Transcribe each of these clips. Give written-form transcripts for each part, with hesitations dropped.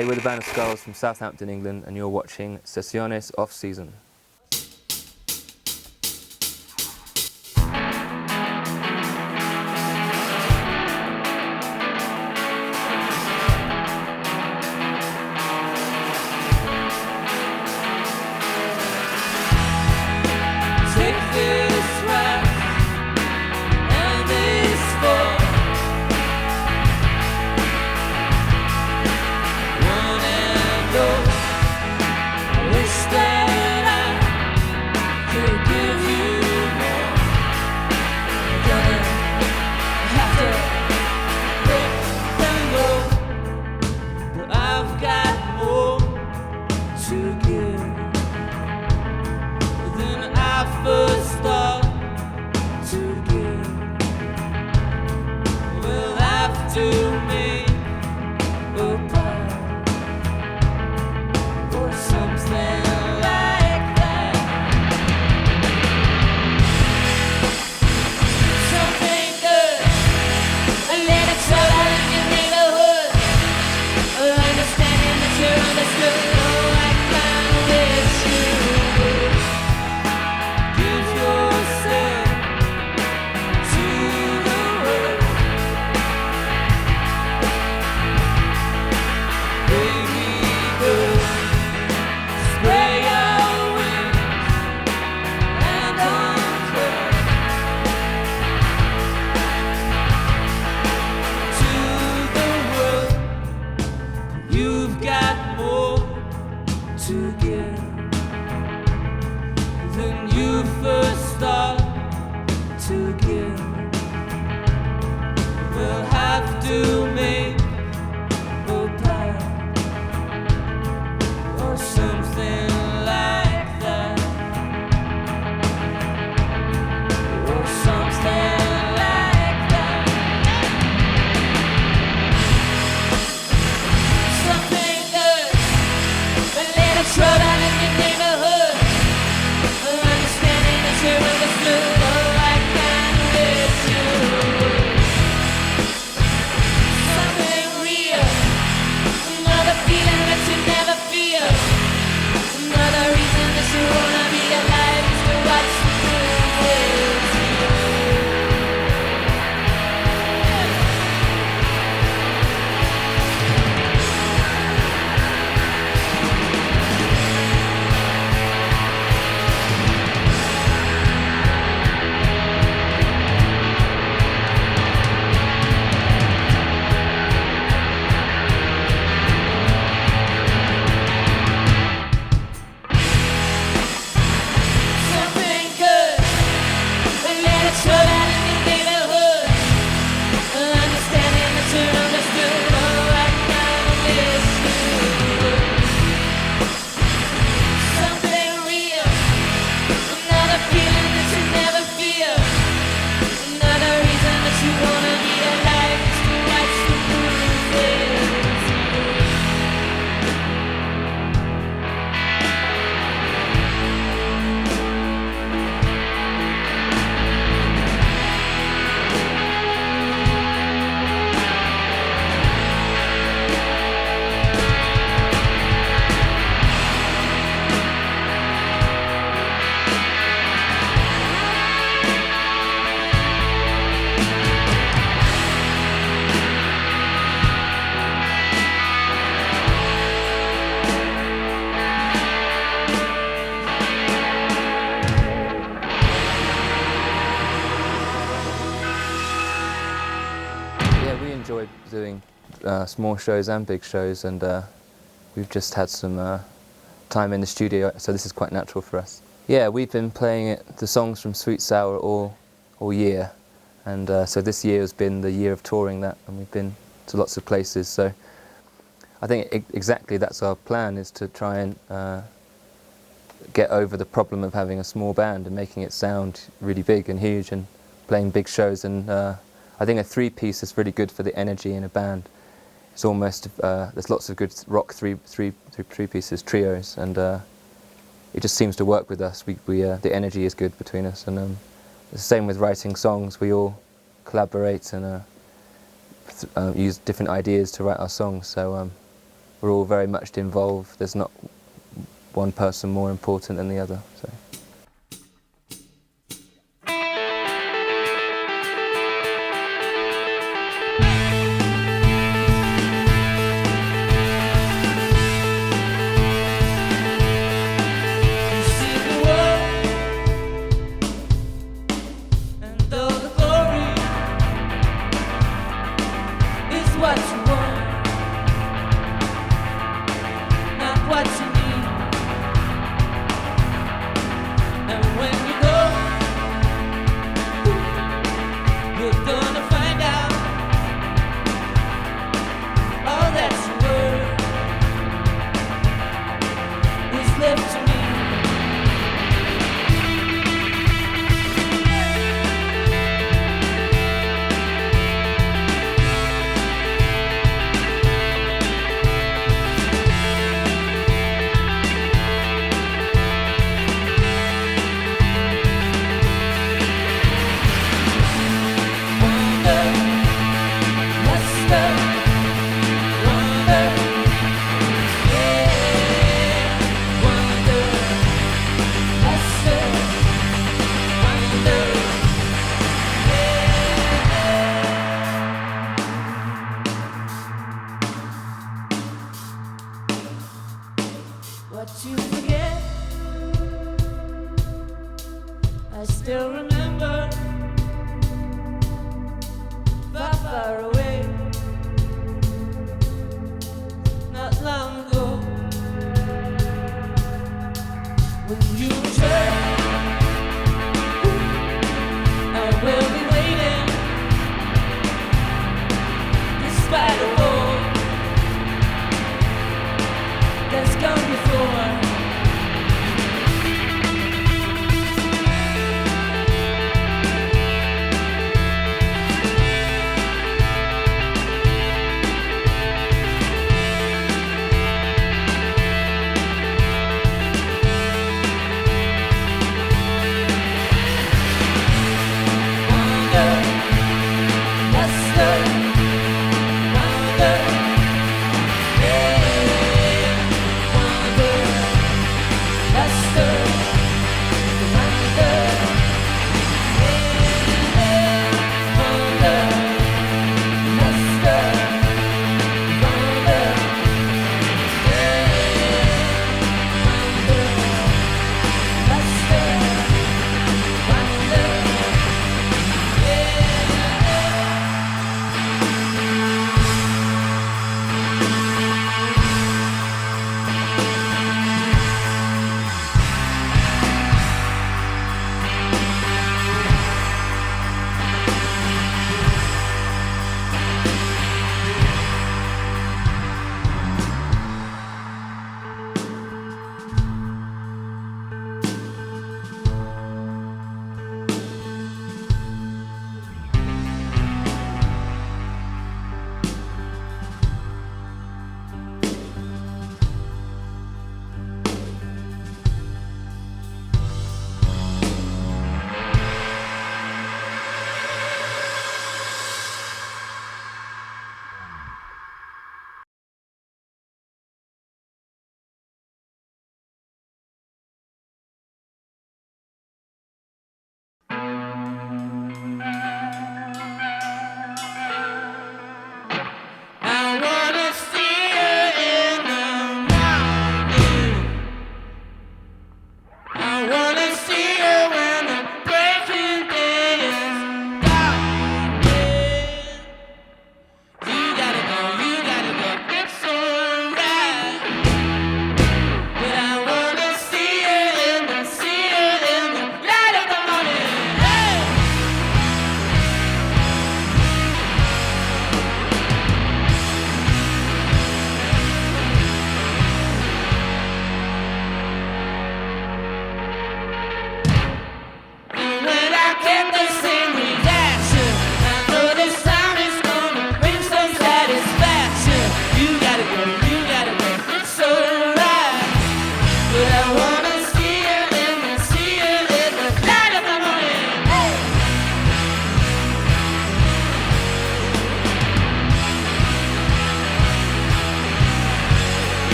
Hey, we're the band of SKULLS from Southampton, England, and you're watching Sesiones off-season. Enjoy doing small shows and big shows, and we've just had some time in the studio, so this is quite natural for us. Yeah, we've been playing the songs from Sweet Sour all year, and so this year has been the year of touring that, and we've been to lots of places, so I think exactly that's our plan, is to try and get over the problem of having a small band and making it sound really big and huge and playing big shows. And I think a three-piece is really good for the energy in a band. It's almost, there's lots of good rock three-pieces, trios, and it just seems to work with us. The energy is good between us, and it's the same with writing songs. We all collaborate and use different ideas to write our songs. So we're all very much involved. There's not one person more important than the other. So.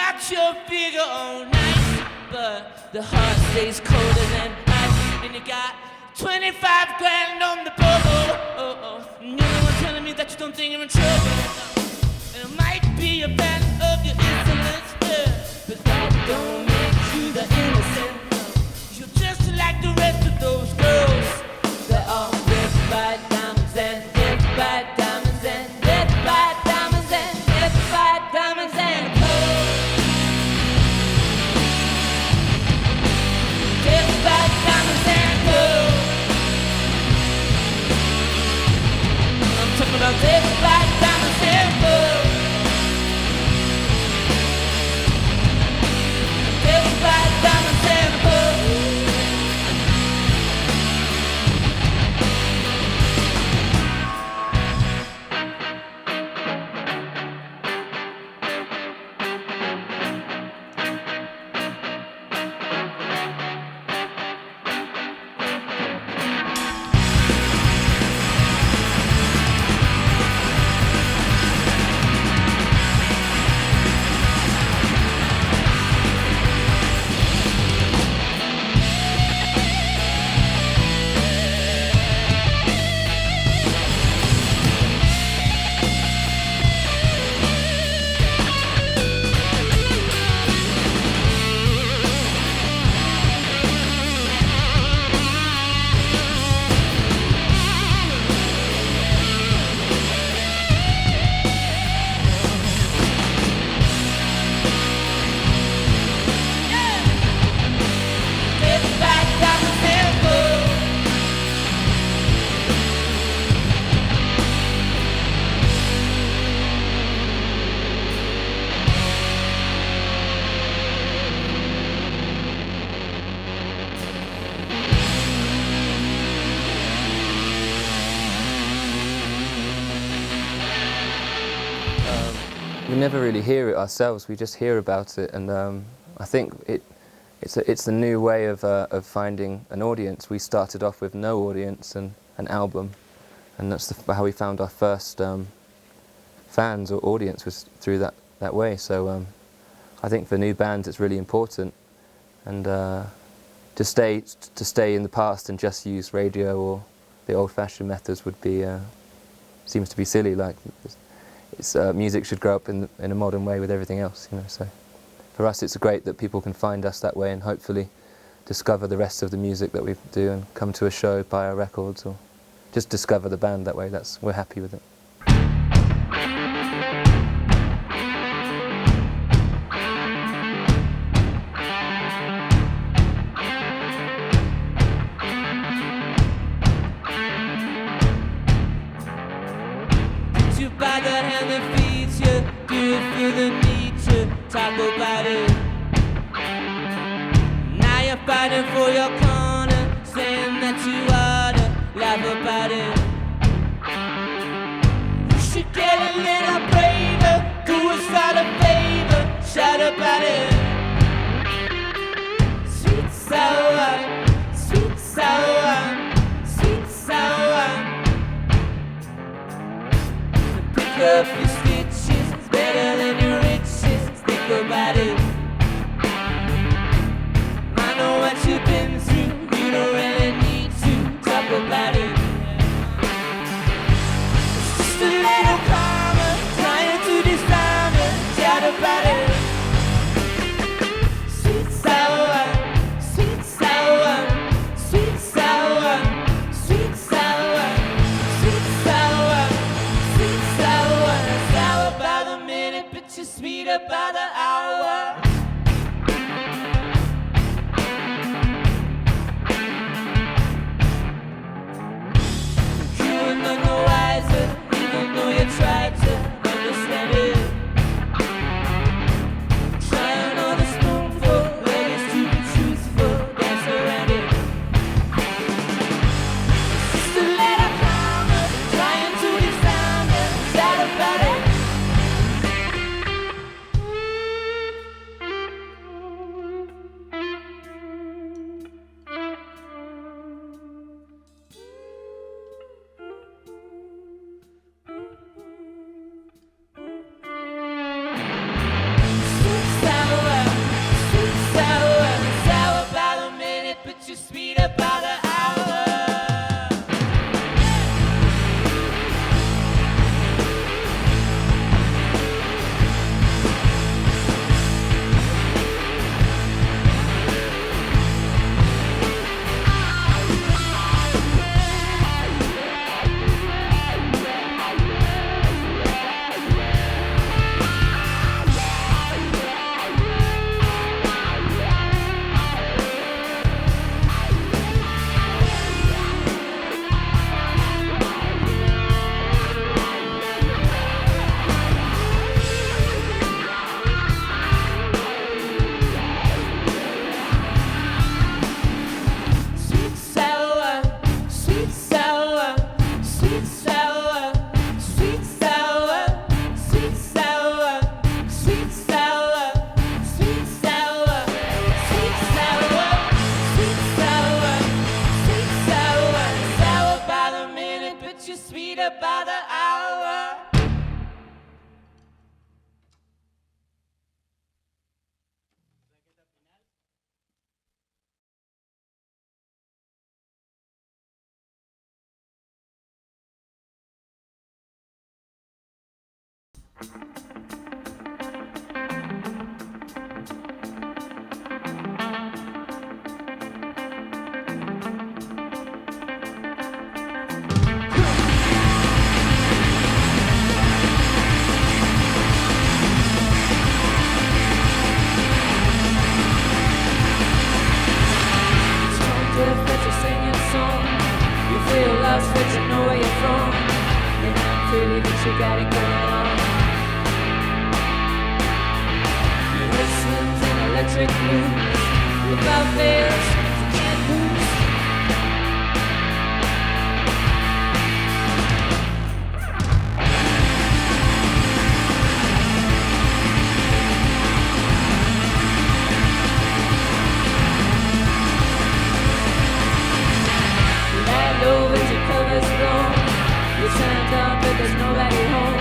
got your figure all nice, but the heart stays colder than ice. And you got 25 grand on the bubble. And you're the one telling me that you don't think you're in trouble. And it might be a fan of your insolence, but that don't make you the innocent. You're just like the rest of those girls. They're all dead by diamonds and dead by diamonds and dead by diamonds and dead by diamonds and pearls. Dead by diamonds and pearls. I'm talking about dead by diamonds and pearls. Dead by diamonds and pearls. We never really hear it ourselves. We just hear about it, and I think it's a new way of finding an audience. We started off with no audience and an album, and that's how we found our first fans or audience, was through that way. So I think for new bands it's really important, and to stay in the past and just use radio or the old-fashioned methods would be seems to be silly. Like, music should grow up in a modern way with everything else, you know. So for us, it's great that people can find us that way and hopefully discover the rest of the music that we do and come to a show, buy our records, or just discover the band that way. We're happy with it. By the hand that feeds you, do you feel the need to talk about it? Now you're fighting for your corner, saying that you ought to laugh about it. You should get a little braver, do us all a favor, shout about it. Sweet sour, sweet sour, sweet sour. Pick up your stitches, it's better than your riches. Think about it. I know what you've been through, you don't really need to talk about it. It's just a little karma, trying to disarm it, shout about it. Sweet sour, sweet sour, sweet sour, sweet sour, sweet sour, sweet sour. Sour by the minute, but you're sweeter by the hour. You are none the wiser, even though you tried to understand it. Trying on a spoonful, like it's to be truthful, dance around it. It's just a little karma, trying to disarm it, shout about it. by the hour. You got it going on. Your whistles and electric blues, without veils, you can't lose. You lie low as your colors blown. You turn down, but there's nobody home.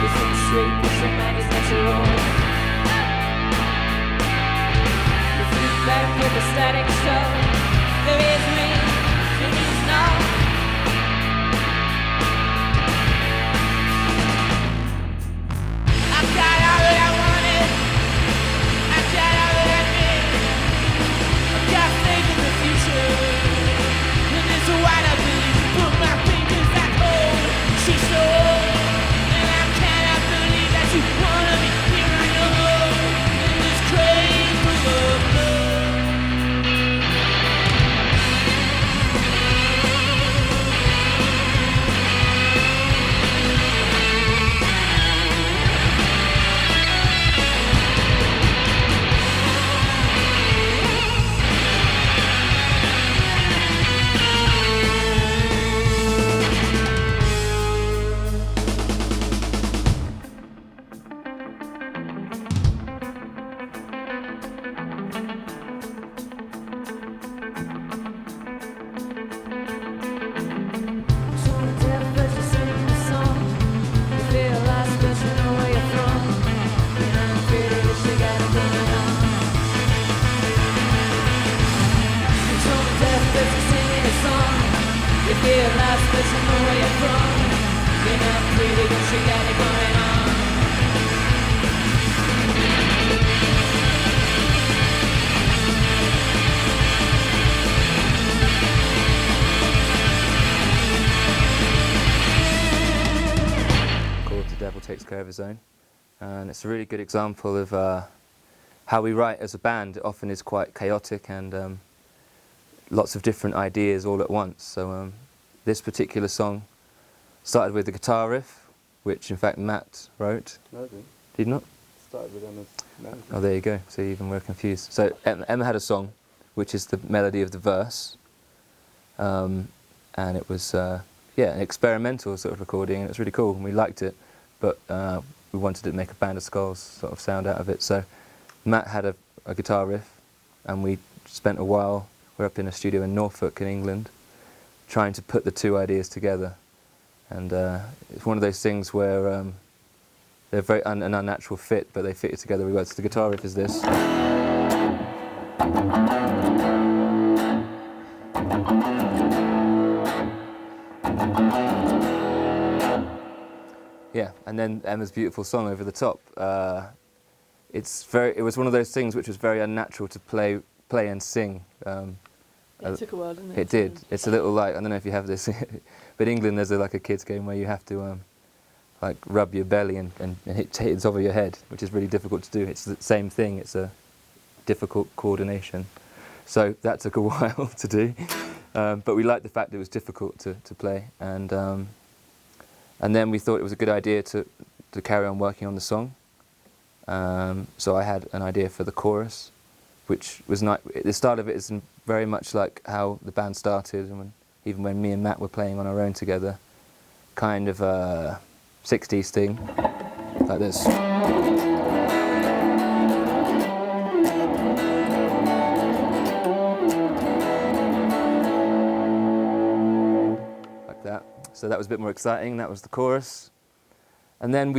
You think straight, but your mind is not your own. You think back with a static show. There is me, there is no. I got all that I wanted. I got all that I need. I got faith in the future. And it's what I believe. Put my fingers at home. She's so old, and I cannot believe that you wanna be here on your own in this crazy world. Takes care of his own, and it's a really good example of how we write as a band. It often is quite chaotic and lots of different ideas all at once. So this particular song started with the guitar riff, which in fact Matt wrote. No, I didn't. Did you not? Started with Emma's melody. Oh, there you go. So even we're confused. So Emma had a song, which is the melody of the verse, and it was yeah, an experimental sort of recording, and it was really cool, and we liked it. But we wanted to make a Band of Skulls sort of sound out of it. So Matt had a guitar riff, and we spent a while, we're up in a studio in Norfolk in England, trying to put the two ideas together. And it's one of those things where they're very an unnatural fit, but they fit it together really well. So the guitar riff is this. Yeah, and then Emma's beautiful song over the top. It was one of those things which was very unnatural to play and sing. It took a while, didn't it? It did. It's a little like, I don't know if you have this, but in England there's like a kids game where you have to like rub your belly and hit it over your head, which is really difficult to do. It's the same thing. It's a difficult coordination. So that took a while to do, but we liked the fact it was difficult to play, and then we thought it was a good idea to carry on working on the song. So I had an idea for the chorus, which was not, the start of it is very much like how the band started, and even when me and Matt were playing on our own together, kind of a 60s thing, like this. Like that. So that was a bit more exciting. That was the chorus. And then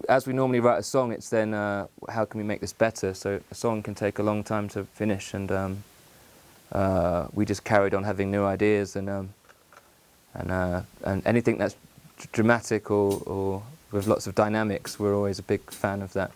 as we normally write a song, it's then how can we make this better? So a song can take a long time to finish, and we just carried on having new ideas, and anything that's dramatic or with lots of dynamics, we're always a big fan of that.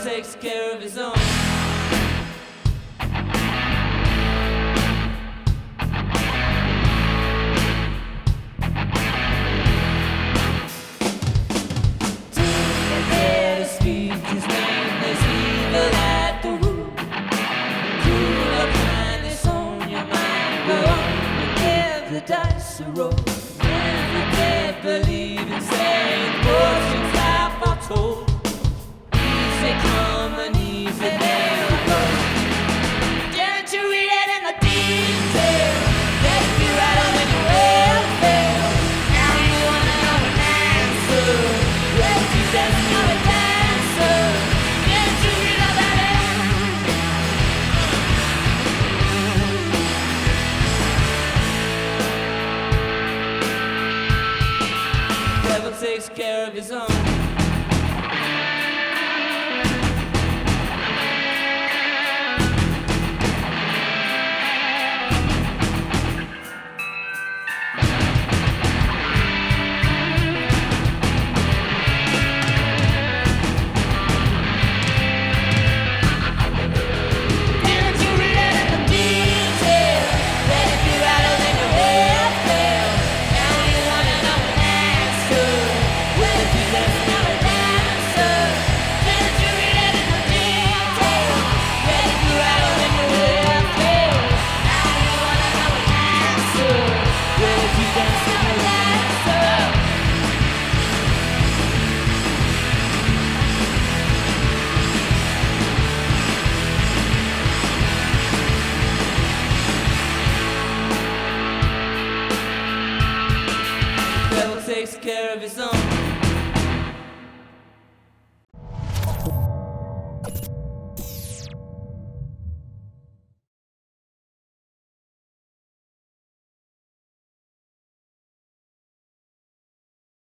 Takes care of his own. Takes care of his own.